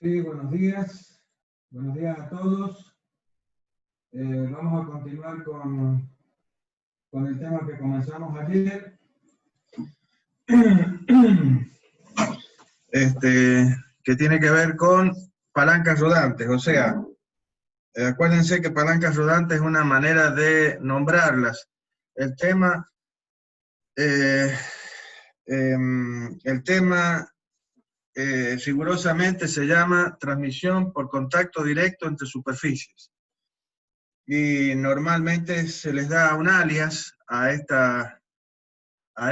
Sí, buenos días. Buenos días a todos. Vamos a continuar con el tema que comenzamos ayer. Que tiene que ver con palancas rodantes. O sea, acuérdense que palancas rodantes es una manera de nombrarlas. El tema rigurosamente se llama transmisión por contacto directo entre superficies. Y normalmente se les da un alias a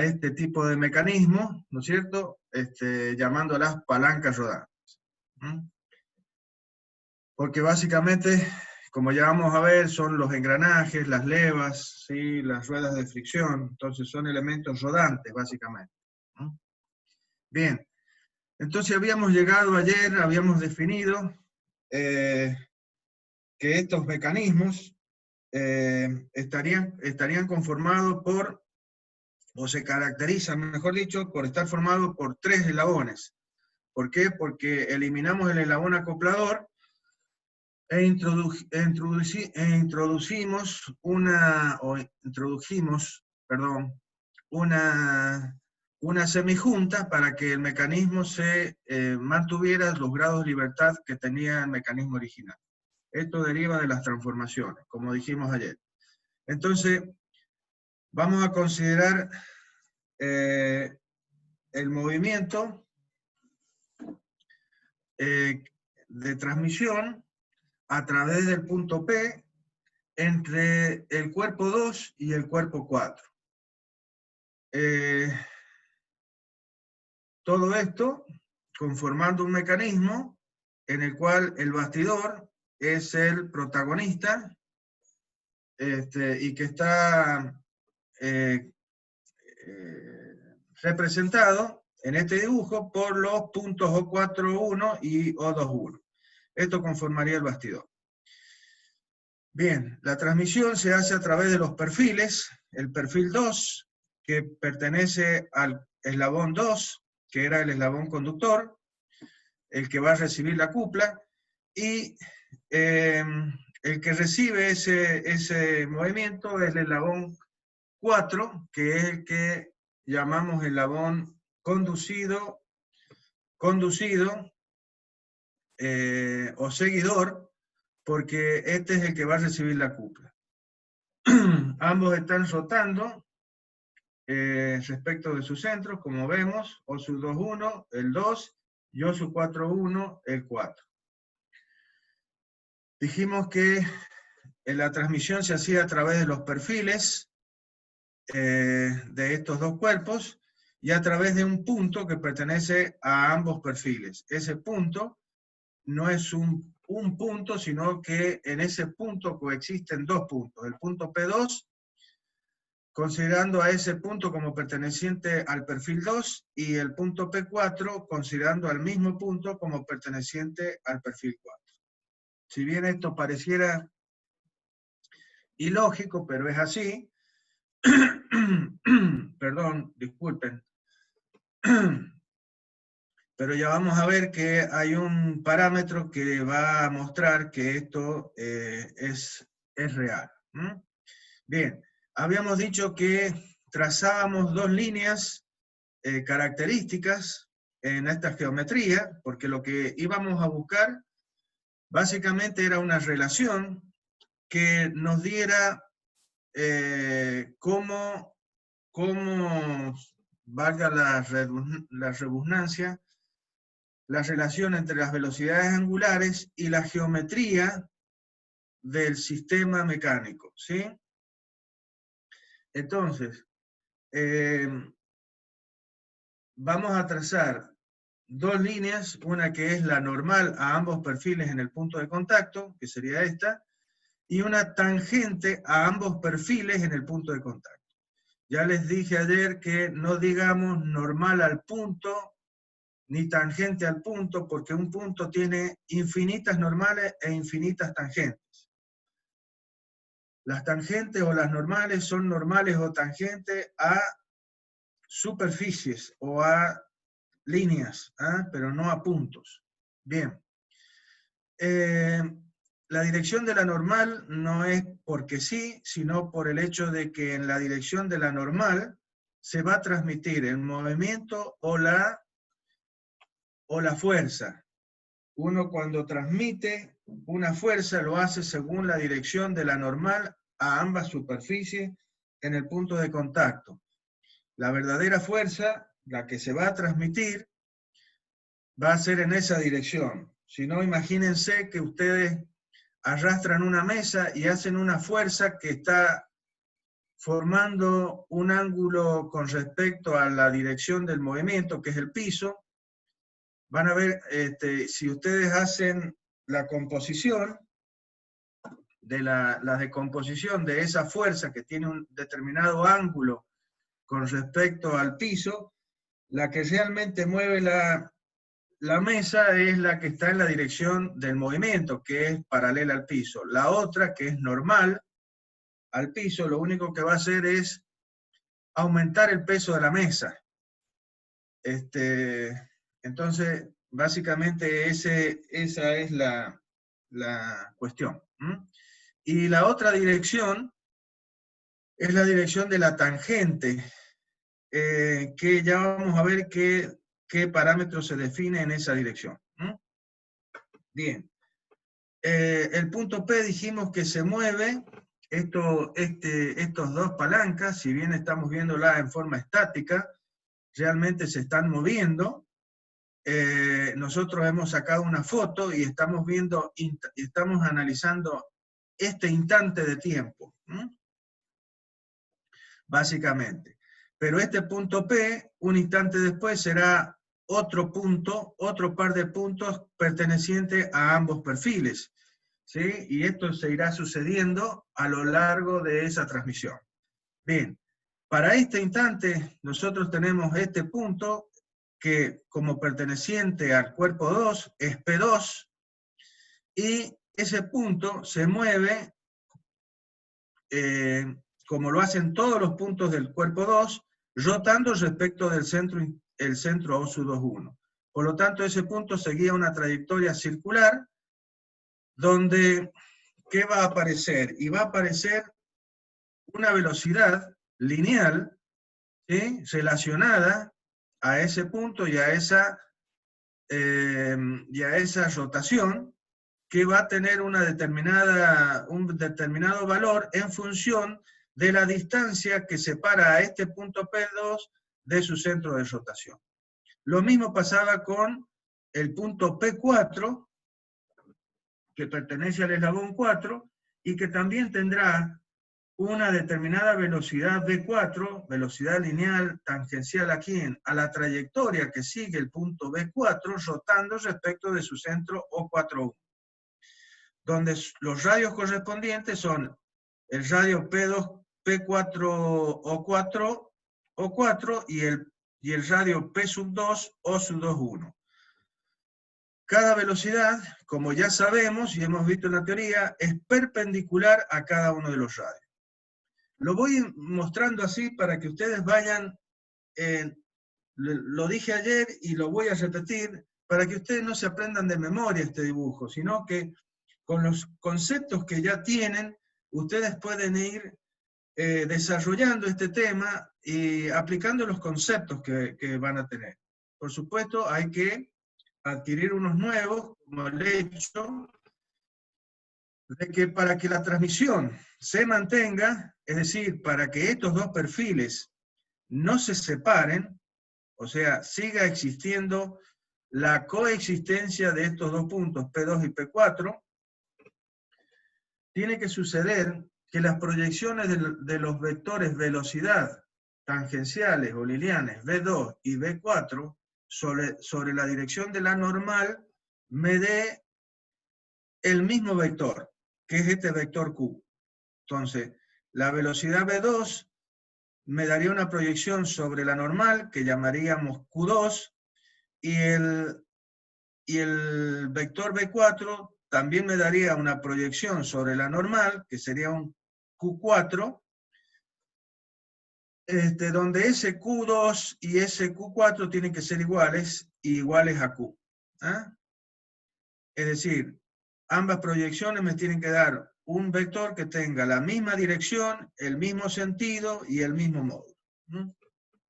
este tipo de mecanismo, ¿no es cierto? Llamándolas palancas rodantes. Porque básicamente, como ya vamos a ver, son los engranajes, las levas, ¿sí? Las ruedas de fricción, entonces son elementos rodantes, básicamente. Bien, entonces habíamos llegado ayer, habíamos definido que estos mecanismos estarían conformados por, o se caracterizan, mejor dicho, por estar formados por tres eslabones. ¿Por qué? Porque eliminamos el eslabón acoplador e introdujimos una semijunta para que el mecanismo se mantuviera los grados de libertad que tenía el mecanismo original. Esto deriva de las transformaciones, como dijimos ayer. Entonces, vamos a considerar el movimiento de transmisión a través del punto P entre el cuerpo 2 y el cuerpo 4. Todo esto conformando un mecanismo en el cual el bastidor es el protagonista y que está representado en este dibujo por los puntos O4.1 y O2.1. Esto conformaría el bastidor. Bien, la transmisión se hace a través de los perfiles. El perfil 2, que pertenece al eslabón 2, que era el eslabón conductor, el que va a recibir la cupla, y el que recibe ese movimiento es el eslabón 4, que es el que llamamos eslabón conducido o seguidor, porque este es el que va a recibir la cupla. Ambos están rotando respecto de sus centros, como vemos, OSU 2.1, el 2, y OSU 4.1, el 4. Dijimos que la transmisión se hacía a través de los perfiles de estos dos cuerpos y a través de un punto que pertenece a ambos perfiles. Ese punto no es un punto, sino que en ese punto coexisten dos puntos. El punto P2, considerando a ese punto como perteneciente al perfil 2, y el punto P4, considerando al mismo punto como perteneciente al perfil 4. Si bien esto pareciera ilógico, pero es así, perdón, disculpen, pero ya vamos a ver que hay un parámetro que va a mostrar que esto es real. Bien, habíamos dicho que trazábamos dos líneas características en esta geometría, porque lo que íbamos a buscar básicamente era una relación que nos diera cómo, valga la redundancia, la relación entre las velocidades angulares y la geometría del sistema mecánico, ¿sí? Entonces, vamos a trazar dos líneas, una que es la normal a ambos perfiles en el punto de contacto, que sería esta, y una tangente a ambos perfiles en el punto de contacto. Ya les dije ayer que no digamos normal al punto, ni tangente al punto, porque un punto tiene infinitas normales e infinitas tangentes. Las tangentes o las normales son normales o tangentes a superficies o a líneas, pero no a puntos. Bien, La dirección de la normal no es porque sí, sino por el hecho de que en la dirección de la normal se va a transmitir el movimiento o la fuerza. Uno cuando transmite una fuerza lo hace según la dirección de la normal a ambas superficies en el punto de contacto. La verdadera fuerza, la que se va a transmitir, va a ser en esa dirección. Si no, imagínense que ustedes arrastran una mesa y hacen una fuerza que está formando un ángulo con respecto a la dirección del movimiento, que es el piso. Van a ver, si ustedes hacen la composición, la decomposición de esa fuerza que tiene un determinado ángulo con respecto al piso, la que realmente mueve la mesa es la que está en la dirección del movimiento, que es paralela al piso. La otra, que es normal al piso, lo único que va a hacer es aumentar el peso de la mesa. Entonces, básicamente esa es la cuestión. Y la otra dirección es la dirección de la tangente, que ya vamos a ver qué parámetro se define en esa dirección. Bien. El punto P dijimos que se mueve, estos dos palancas, si bien estamos viéndola en forma estática, realmente se están moviendo. Nosotros hemos sacado una foto y estamos analizando este instante de tiempo, básicamente. Pero este punto P, un instante después, será otro punto, otro par de puntos perteneciente a ambos perfiles, ¿sí? Y esto se irá sucediendo a lo largo de esa transmisión. Bien, para este instante nosotros tenemos este punto que como perteneciente al cuerpo 2 es P2, y ese punto se mueve como lo hacen todos los puntos del cuerpo 2, rotando respecto del centro, el centro OSU21. Por lo tanto, ese punto seguía una trayectoria circular, donde, ¿qué va a aparecer? Y va a aparecer una velocidad lineal, ¿sí?, relacionada a ese punto y a esa rotación, que va a tener un determinado valor en función de la distancia que separa a este punto P2 de su centro de rotación. Lo mismo pasaba con el punto P4, que pertenece al eslabón 4, y que también tendrá una determinada velocidad V4, velocidad lineal tangencial aquí a la trayectoria que sigue el punto V4, rotando respecto de su centro O41, donde los radios correspondientes son el radio P2, P4, O4 y el radio P2, O21. Cada velocidad, como ya sabemos y hemos visto en la teoría, es perpendicular a cada uno de los radios. Lo voy mostrando así para que ustedes vayan, lo dije ayer y lo voy a repetir, para que ustedes no se aprendan de memoria este dibujo, sino que con los conceptos que ya tienen, ustedes pueden ir desarrollando este tema y aplicando los conceptos que van a tener. Por supuesto, hay que adquirir unos nuevos, como el hecho de que para que la transmisión se mantenga, es decir, para que estos dos perfiles no se separen, o sea, siga existiendo la coexistencia de estos dos puntos, P2 y P4, tiene que suceder que las proyecciones de los vectores velocidad tangenciales o lineales V2 y V4 sobre la dirección de la normal me dé el mismo vector, que es este vector Q. Entonces, la velocidad V2 me daría una proyección sobre la normal, que llamaríamos Q2, y el vector V4 también me daría una proyección sobre la normal, que sería un Q4, donde ese Q2 y ese Q4 tienen que ser iguales, y iguales a Q. ¿Ah? Es decir, ambas proyecciones me tienen que dar un vector que tenga la misma dirección, el mismo sentido y el mismo módulo.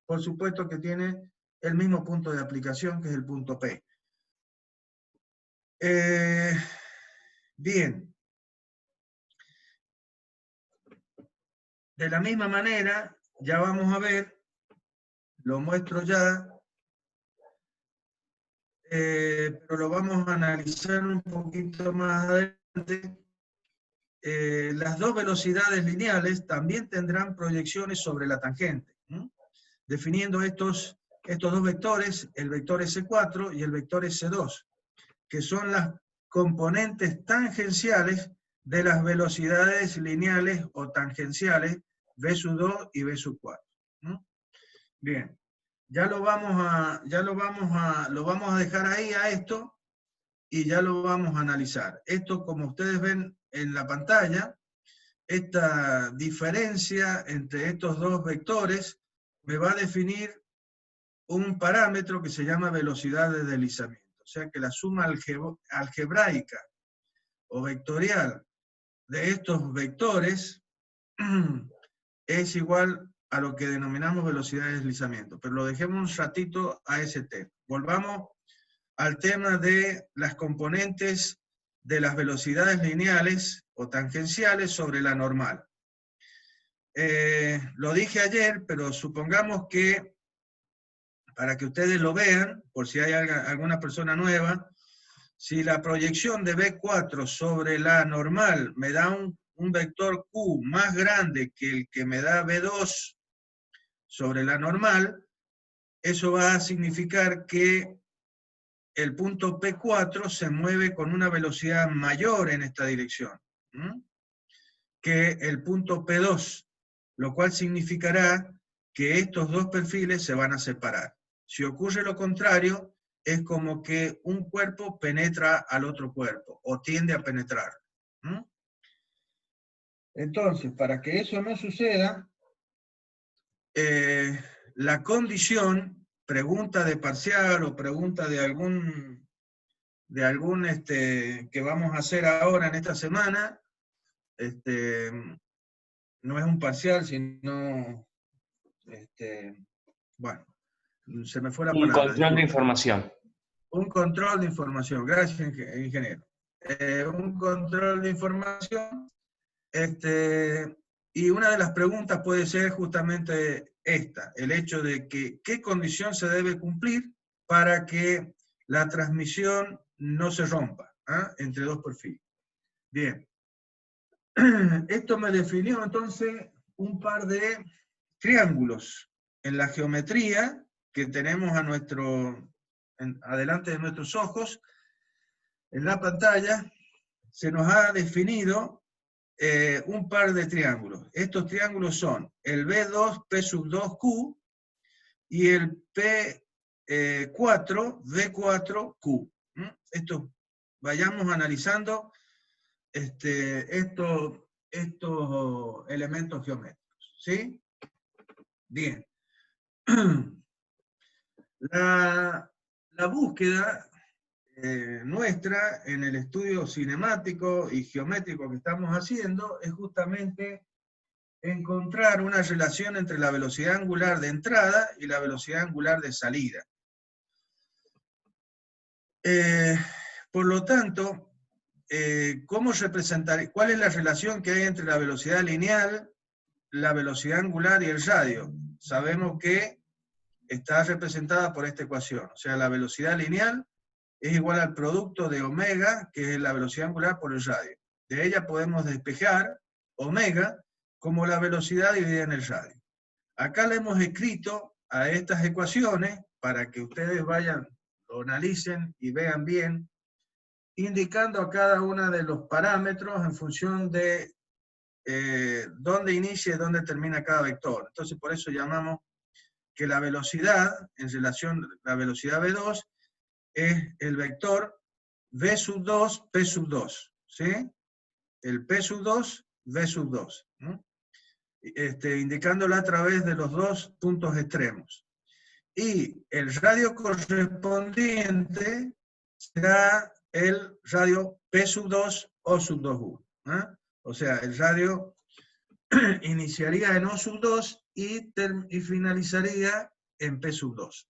Por supuesto que tiene el mismo punto de aplicación, que es el punto P. Bien. De la misma manera, ya vamos a ver, lo muestro ya, pero lo vamos a analizar un poquito más adelante. Las dos velocidades lineales también tendrán proyecciones sobre la tangente, definiendo estos dos vectores, el vector S4 y el vector S2, que son las componentes tangenciales de las velocidades lineales o tangenciales V2 y V4. Bien, lo vamos a dejar ahí a esto y ya lo vamos a analizar. Esto, como ustedes ven en la pantalla, esta diferencia entre estos dos vectores me va a definir un parámetro que se llama velocidad de deslizamiento. O sea que la suma algebraica o vectorial de estos vectores es igual a lo que denominamos velocidad de deslizamiento. Pero lo dejemos un ratito a ese tema. Volvamos al tema de las componentes de las velocidades lineales o tangenciales sobre la normal. Lo dije ayer, pero supongamos que, para que ustedes lo vean, por si hay alguna persona nueva, si la proyección de B4 sobre la normal me da un vector Q más grande que el que me da B2 sobre la normal, eso va a significar que el punto P4 se mueve con una velocidad mayor en esta dirección que el punto P2, lo cual significará que estos dos perfiles se van a separar. Si ocurre lo contrario, es como que un cuerpo penetra al otro cuerpo, o tiende a penetrar. Entonces, para que eso no suceda, la condición, pregunta de parcial o pregunta de algún que vamos a hacer ahora en esta semana, no es un parcial, sino, bueno, se me fue la palabra. Un control de información. Un control de información, gracias, ingeniero. Un control de información, y una de las preguntas puede ser justamente esta, el hecho de que qué condición se debe cumplir para que la transmisión no se rompa entre dos perfiles. Bien. Esto me definió entonces un par de triángulos en la geometría que tenemos adelante de nuestros ojos. En la pantalla se nos ha definido un par de triángulos. Estos triángulos son el B2, P2Q y el P4, V4Q. Esto vayamos analizando estos elementos geométricos. ¿Sí? Bien. La búsqueda nuestra en el estudio cinemático y geométrico que estamos haciendo es justamente encontrar una relación entre la velocidad angular de entrada y la velocidad angular de salida. Por lo tanto, ¿cuál es la relación que hay entre la velocidad lineal, la velocidad angular y el radio? Sabemos que está representada por esta ecuación. O sea, la velocidad lineal es igual al producto de omega, que es la velocidad angular, por el radio. De ella podemos despejar omega como la velocidad dividida en el radio. Acá le hemos escrito a estas ecuaciones, para que ustedes vayan, lo analicen y vean bien, indicando a cada uno de los parámetros en función de dónde inicia y dónde termina cada vector. Entonces, por eso llamamos que la velocidad, en relación a la velocidad V2, es el vector V2, P2, ¿sí? El P2, V2, indicándolo a través de los dos puntos extremos. Y el radio correspondiente será el radio P sub 2 O sub 2U. O sea, el radio iniciaría en O sub 2 y finalizaría en P sub 2.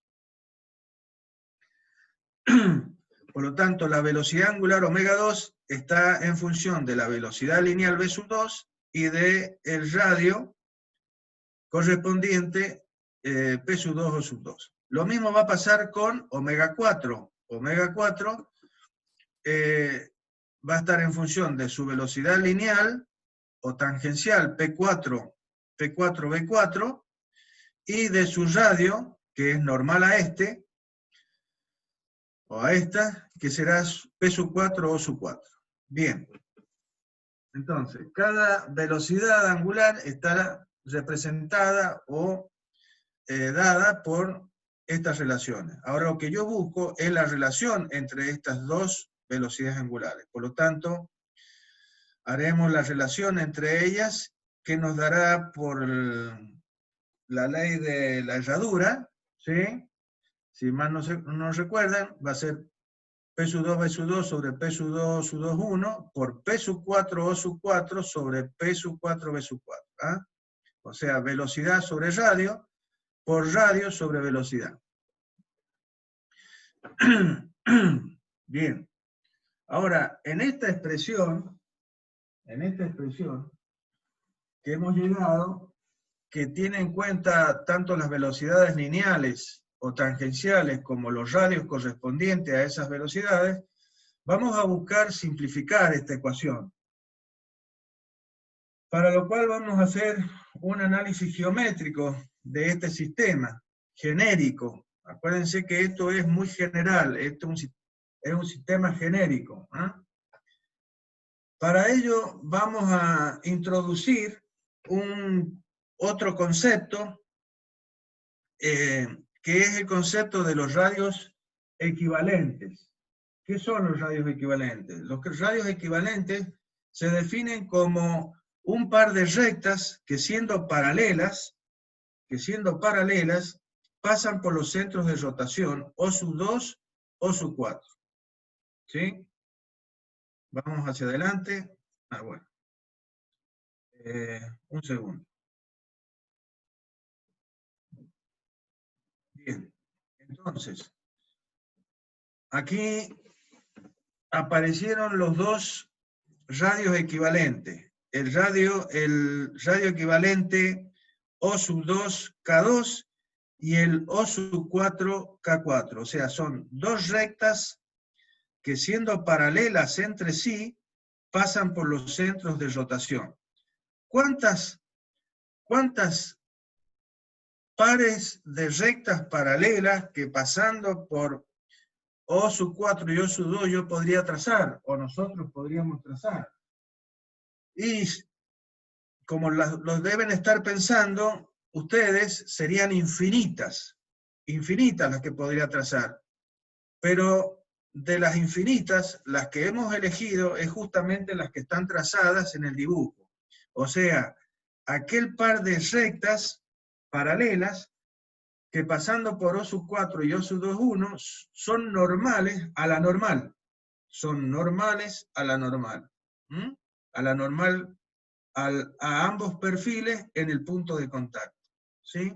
Por lo tanto, la velocidad angular omega 2 está en función de la velocidad lineal B sub 2 y del radio correspondiente P sub 2 O sub 2. Lo mismo va a pasar con omega 4. Omega 4 va a estar en función de su velocidad lineal o tangencial P4, B4, y de su radio, que es normal a este, o a esta, que será P sub 4 O sub 4. Bien. Entonces, cada velocidad angular estará representada o dada por estas relaciones. Ahora lo que yo busco es la relación entre estas dos velocidades angulares. Por lo tanto, haremos la relación entre ellas que nos dará por la ley de la herradura, ¿sí? Si más no recuerdan, va a ser P sub 2 B sub 2 sobre P sub 2 sub 2 1 por P sub 4 O sub 4 sobre P sub 4 B sub 4. ¿Ah? O sea, velocidad sobre radio por radio sobre velocidad. Bien. Ahora, en esta expresión que hemos llegado, que tiene en cuenta tanto las velocidades lineales o tangenciales como los radios correspondientes a esas velocidades, vamos a buscar simplificar esta ecuación. Para lo cual vamos a hacer un análisis geométrico de este sistema, genérico. Acuérdense que esto es muy general, esto es un sistema genérico. Para ello vamos a introducir otro concepto, que es el concepto de los radios equivalentes. ¿Qué son los radios equivalentes? Los radios equivalentes se definen como un par de rectas que siendo paralelas, pasan por los centros de rotación O sub 2, O sub 4. ¿Sí? Vamos hacia adelante. Bueno. Un segundo. Bien. Entonces, aquí aparecieron los dos radios equivalentes. El radio equivalente O sub 2 K2 y el O sub 4 K4. O sea, son dos rectas que siendo paralelas entre sí, pasan por los centros de rotación. ¿Cuántas pares de rectas paralelas que pasando por O sub 4 y O sub 2 yo podría trazar, o nosotros podríamos trazar? Y como los deben estar pensando, ustedes serían infinitas las que podría trazar. Pero de las infinitas, las que hemos elegido es justamente las que están trazadas en el dibujo. O sea, aquel par de rectas paralelas que pasando por O sub 4 y O sub 2, 1 son normales a la normal. Son normales a la normal. A la normal a ambos perfiles en el punto de contacto. ¿Sí?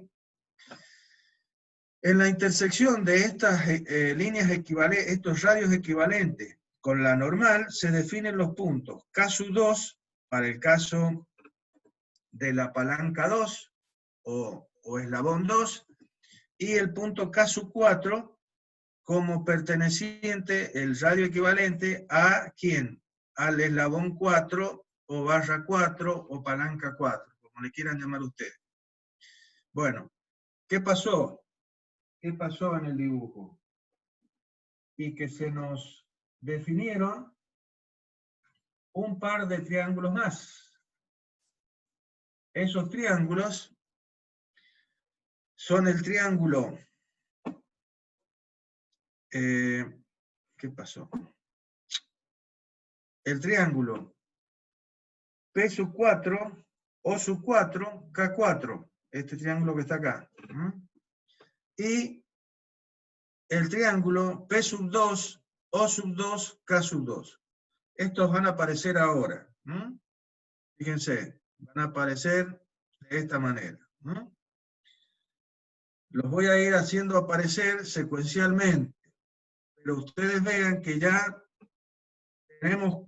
En la intersección de estas líneas equivalentes, estos radios equivalentes con la normal, se definen los puntos K sub 2 para el caso de la palanca 2 o eslabón 2, y el punto K sub 4 como perteneciente, el radio equivalente a ¿quién? Al eslabón 4 o barra 4 o palanca 4, como le quieran llamar ustedes. Bueno, ¿qué pasó? ¿Qué pasó en el dibujo? Y que se nos definieron un par de triángulos más. Esos triángulos son el triángulo... ¿qué pasó? El triángulo P sub 4, O sub 4, K4. Este triángulo que está acá. Y el triángulo P sub 2, O sub 2, K sub 2. Estos van a aparecer ahora. Fíjense, van a aparecer de esta manera. Los voy a ir haciendo aparecer secuencialmente, pero ustedes vean que ya tenemos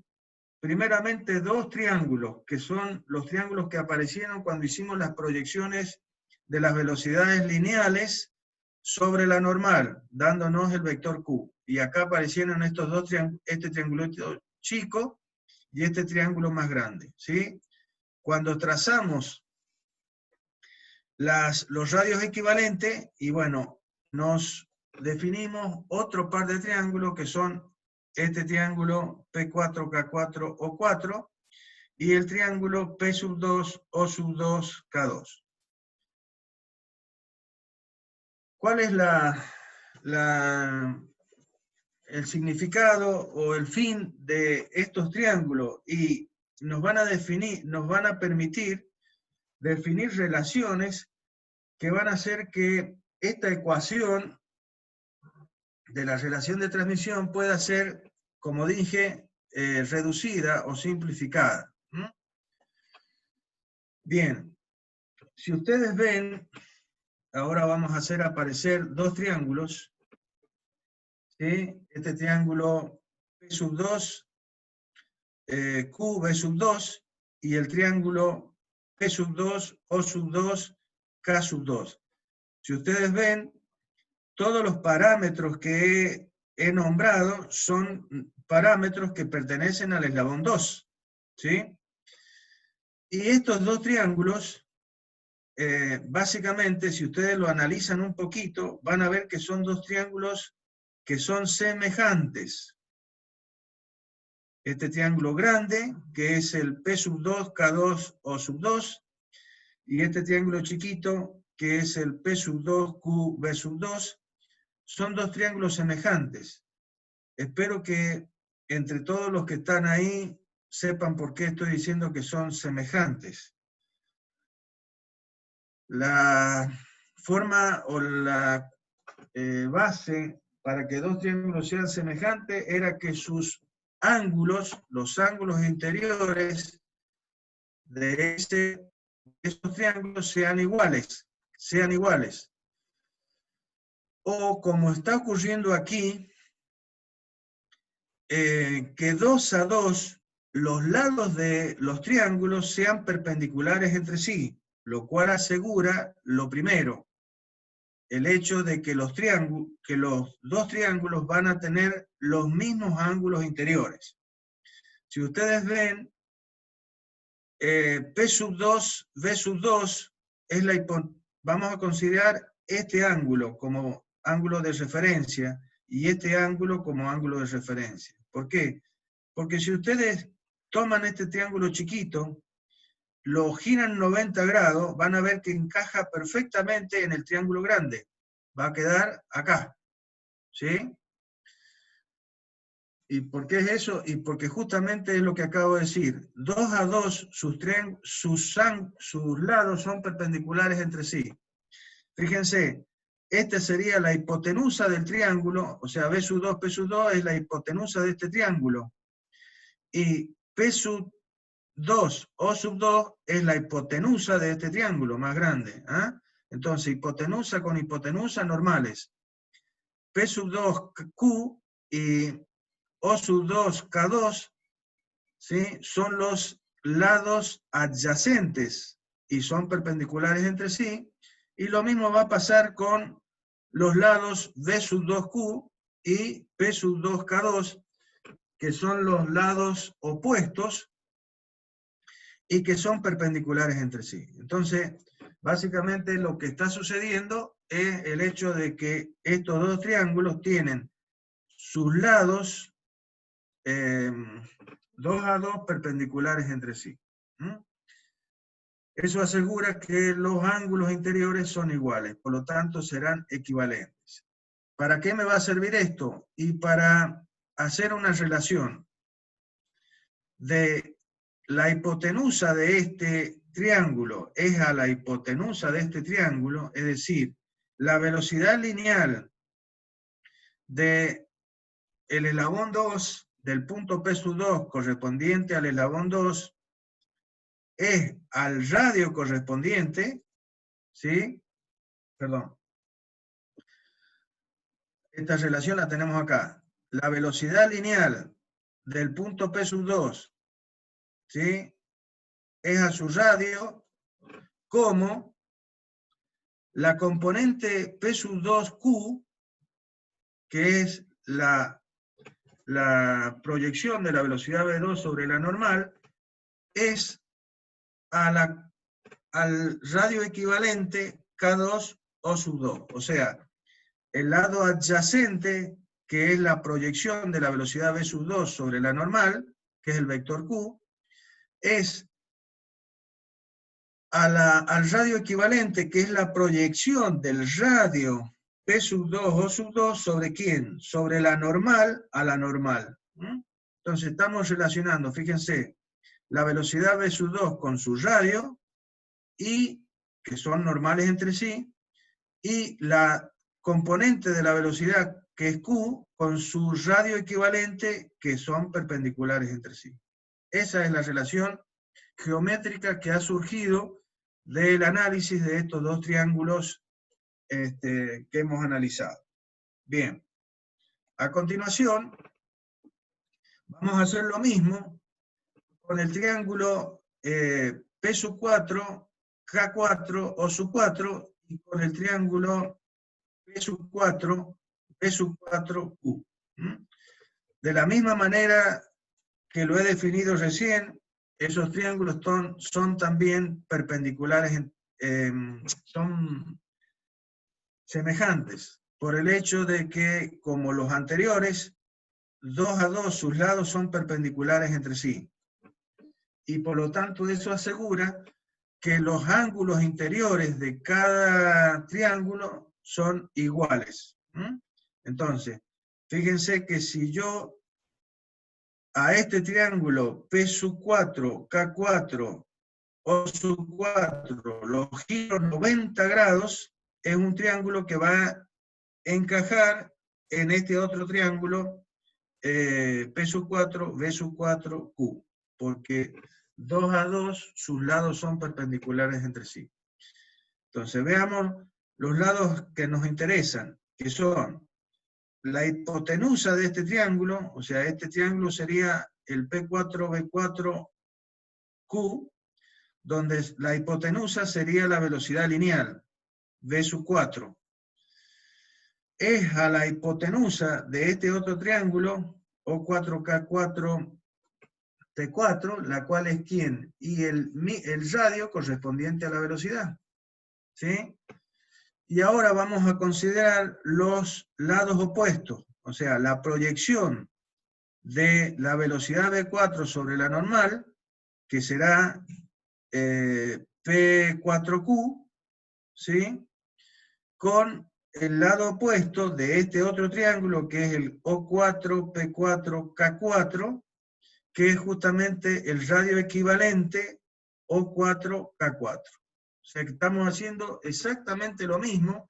primeramente dos triángulos, que son los triángulos que aparecieron cuando hicimos las proyecciones de las velocidades lineales sobre la normal, dándonos el vector Q. Y acá aparecieron estos dos triángulos, este triángulo chico y este triángulo más grande, ¿sí? Cuando trazamos los radios equivalentes, y bueno, nos definimos otro par de triángulos que son este triángulo P4, K4, O4 y el triángulo P sub 2, O sub 2, K2. ¿Cuál es el significado o el fin de estos triángulos? Y nos van a permitir definir relaciones que van a hacer que esta ecuación de la relación de transmisión pueda ser, como dije, reducida o simplificada. Bien, si ustedes ven, ahora vamos a hacer aparecer dos triángulos, ¿sí? Este triángulo P sub 2, Q, B sub 2, y el triángulo P sub 2, O sub 2, K sub 2. Si ustedes ven, todos los parámetros que he nombrado son parámetros que pertenecen al eslabón 2, ¿sí? Y estos dos triángulos, básicamente, si ustedes lo analizan un poquito, van a ver que son dos triángulos que son semejantes. Este triángulo grande, que es el P sub 2, K2, O sub 2, y este triángulo chiquito, que es el P sub 2, Q, B sub 2, son dos triángulos semejantes. Espero que entre todos los que están ahí sepan por qué estoy diciendo que son semejantes. La forma o la base para que dos triángulos sean semejantes era que sus ángulos, los ángulos interiores de esos triángulos sean iguales. O como está ocurriendo aquí, que 2 a 2 los lados de los triángulos sean perpendiculares entre sí, lo cual asegura lo primero, el hecho de que los dos triángulos van a tener los mismos ángulos interiores. Si ustedes ven, P sub 2, V sub 2, vamos a considerar este ángulo como ángulo de referencia y este ángulo como ángulo de referencia. ¿Por qué? Porque si ustedes toman este triángulo chiquito, lo giran 90 grados, van a ver que encaja perfectamente en el triángulo grande. Va a quedar acá. ¿Sí? ¿Y por qué es eso? Y porque justamente es lo que acabo de decir. 2 a 2, sus lados son perpendiculares entre sí. Fíjense, esta sería la hipotenusa del triángulo, o sea, B sub 2, P sub 2 es la hipotenusa de este triángulo. Y P sub 2, O sub 2 es la hipotenusa de este triángulo más grande. Entonces, hipotenusa con hipotenusa normales. P sub 2, Q y O sub 2, K2, ¿sí? Son los lados adyacentes y son perpendiculares entre sí. Y lo mismo va a pasar con los lados B sub 2Q y P sub 2K2, que son los lados opuestos y que son perpendiculares entre sí. Entonces, básicamente lo que está sucediendo es el hecho de que estos dos triángulos tienen sus lados 2 a 2 perpendiculares entre sí. Eso asegura que los ángulos interiores son iguales, por lo tanto serán equivalentes. ¿Para qué me va a servir esto? Y para hacer una relación de la hipotenusa de este triángulo es a la hipotenusa de este triángulo, es decir, la velocidad lineal de el eslabón 2 del punto P sub 2 correspondiente al eslabón 2 es al radio correspondiente, ¿sí? Perdón. Esta relación la tenemos acá. La velocidad lineal del punto P sub 2, ¿sí? Es a su radio como la componente P sub 2Q, que es la proyección de la velocidad V2 sobre la normal, es al radio equivalente K2 O sub 2. O sea, el lado adyacente, que es la proyección de la velocidad V sub 2 sobre la normal, que es el vector Q, es al radio equivalente, que es la proyección del radio P sub 2 O sub 2 sobre ¿quién? Sobre la normal a la normal. Entonces estamos relacionando, fíjense, la velocidad V sub 2 con su radio, y que son normales entre sí, y la componente de la velocidad, que es Q, con su radio equivalente, que son perpendiculares entre sí. Esa es la relación geométrica que ha surgido del análisis de estos dos triángulos que hemos analizado. Bien, a continuación vamos a hacer lo mismo con el triángulo P sub 4, K4, O sub 4, y con el triángulo P sub 4, P sub 4, Q. De la misma manera que lo he definido recién, esos triángulos son también perpendiculares, son semejantes, por el hecho de que, como los anteriores, 2 a 2 sus lados son perpendiculares entre sí. Y por lo tanto eso asegura que los ángulos interiores de cada triángulo son iguales. Entonces, fíjense que si yo a este triángulo P sub 4, K4, O sub 4 lo giro 90 grados, es un triángulo que va a encajar en este otro triángulo P sub 4, V sub 4, Q, porque 2 a 2 sus lados son perpendiculares entre sí. Entonces veamos los lados que nos interesan, que son la hipotenusa de este triángulo, o sea, este triángulo sería el P4, V4, Q, donde la hipotenusa sería la velocidad lineal, V sub 4. Es a la hipotenusa de este otro triángulo, O4K4, T4, la cual es ¿quién? Y el radio correspondiente a la velocidad. ¿Sí? Y ahora vamos a considerar los lados opuestos, o sea, la proyección de la velocidad V4 sobre la normal, que será P4Q, ¿sí? Con el lado opuesto de este otro triángulo, que es el O4P4K4, que es justamente el radio equivalente O4K4. O sea que estamos haciendo exactamente lo mismo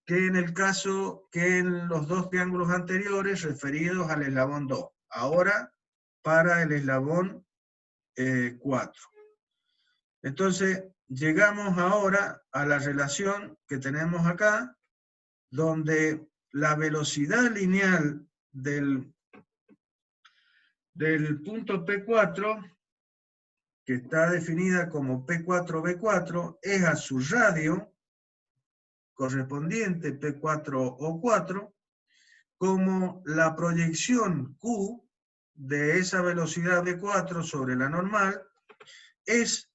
que en el caso que en los dos triángulos anteriores referidos al eslabón 2. Ahora para el eslabón 4. Entonces, llegamos ahora a la relación que tenemos acá, donde la velocidad lineal del punto P4, que está definida como P4B4, es a su radio correspondiente P4O4, como la proyección Q de esa velocidad V4 sobre la normal es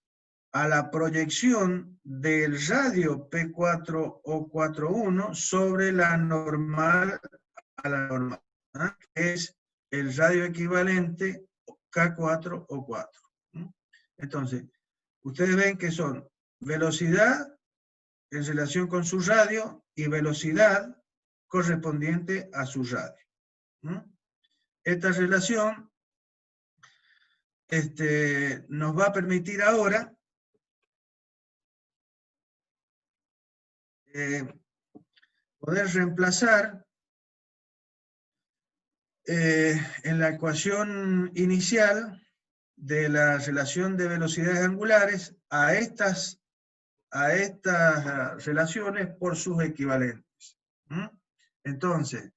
a la proyección del radio P4O41 sobre la normal a la normal, ¿eh? Que es el radio equivalente K4O4. Entonces, ustedes ven que son velocidad en relación con su radio y velocidad correspondiente a su radio. Esta relación nos va a permitir ahora poder reemplazar en la ecuación inicial de la relación de velocidades angulares a estas relaciones por sus equivalentes. Entonces,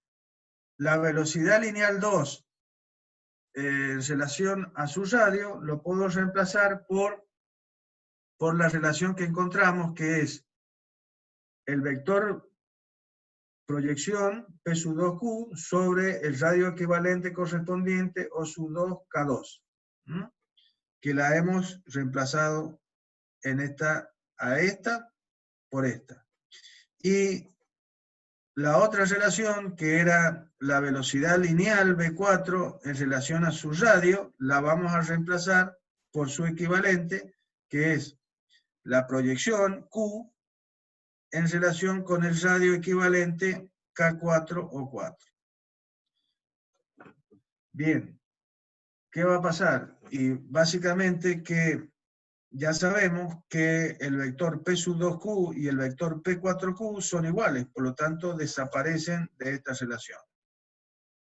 la velocidad lineal 2 en relación a su radio lo puedo reemplazar por la relación que encontramos, que es el vector proyección P sub 2Q sobre el radio equivalente correspondiente O sub 2K2, que la hemos reemplazado en a esta por esta. Y la otra relación, que era la velocidad lineal V4 en relación a su radio, la vamos a reemplazar por su equivalente, que es la proyección Q en relación con el radio equivalente K4 o 4. Bien, ¿qué va a pasar? Y básicamente que ya sabemos que el vector P sub 2Q y el vector P4Q son iguales, por lo tanto desaparecen de esta relación.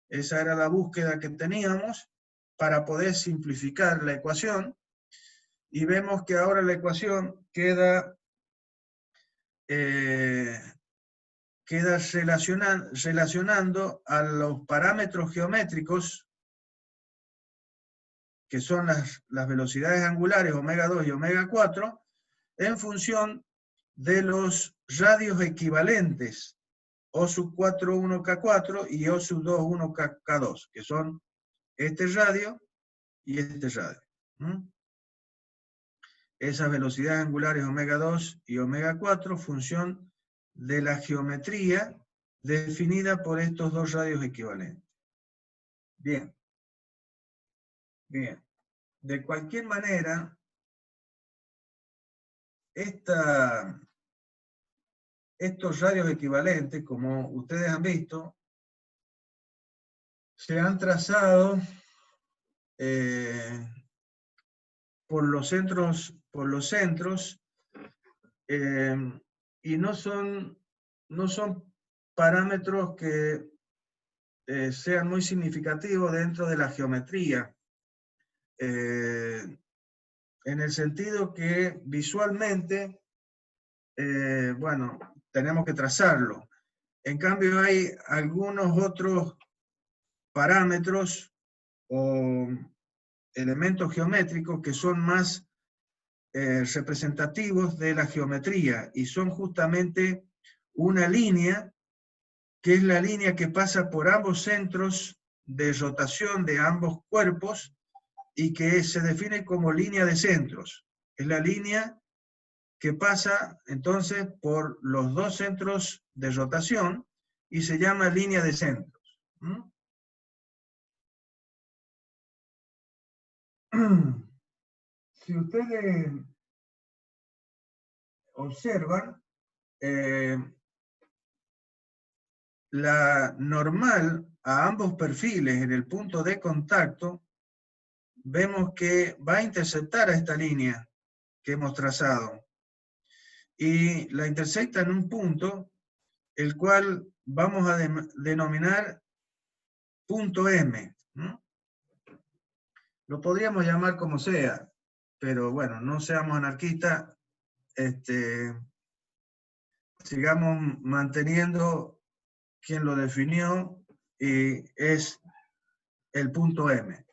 Esa era la búsqueda que teníamos para poder simplificar la ecuación, y vemos que ahora la ecuación queda relacionando a los parámetros geométricos, que son las velocidades angulares omega 2 y omega 4, en función de los radios equivalentes O sub 4 1K4 y O sub 2 1K2, que son este radio y este radio. Esas velocidades angulares omega 2 y omega 4, función de la geometría definida por estos dos radios equivalentes. Bien. Bien. De cualquier manera, estos radios equivalentes, como ustedes han visto, se han trazado por los centros, y no son parámetros que sean muy significativos dentro de la geometría, en el sentido que visualmente, bueno, tenemos que trazarlo. En cambio, hay algunos otros parámetros o elementos geométricos que son más representativos de la geometría, y son justamente una línea, que es la línea que pasa por ambos centros de rotación de ambos cuerpos y que se define como línea de centros. Es la línea que pasa entonces por los dos centros de rotación y se llama línea de centros. Si ustedes observan, la normal a ambos perfiles en el punto de contacto, vemos que va a interceptar a esta línea que hemos trazado, y la intersecta en un punto, el cual vamos a denominar punto M. Lo podríamos llamar como sea, pero bueno, no seamos anarquistas, sigamos manteniendo quien lo definió, y es el punto M.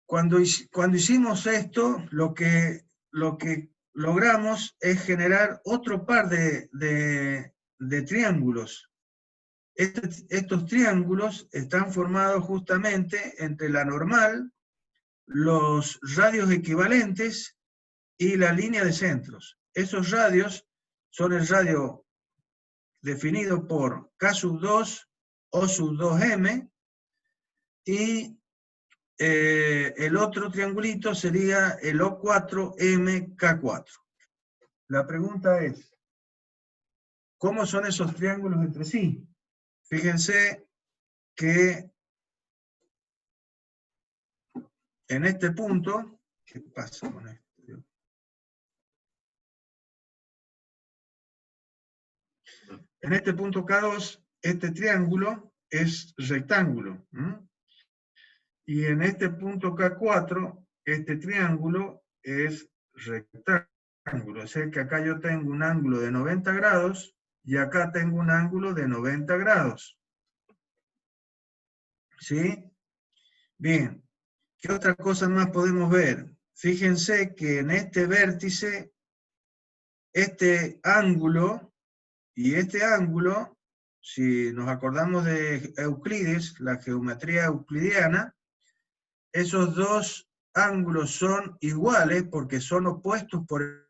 Cuando hicimos esto, lo que logramos es generar otro par de triángulos. Estos triángulos están formados justamente entre la normal, los radios equivalentes y la línea de centros. Esos radios son el radio definido por K sub 2, O sub 2M, y el otro triangulito sería el O4MK4. La pregunta es, ¿cómo son esos triángulos entre sí? Fíjense que en este punto, ¿qué pasa con esto? En este punto K2 este triángulo es rectángulo. Y en este punto K4, este triángulo es rectángulo. O sea que acá yo tengo un ángulo de 90 grados y acá tengo un ángulo de 90 grados. ¿Sí? Bien. ¿Qué otra cosa más podemos ver? Fíjense que en este vértice, este ángulo y este ángulo, si nos acordamos de Euclides, la geometría euclidiana, esos dos ángulos son iguales porque son opuestos por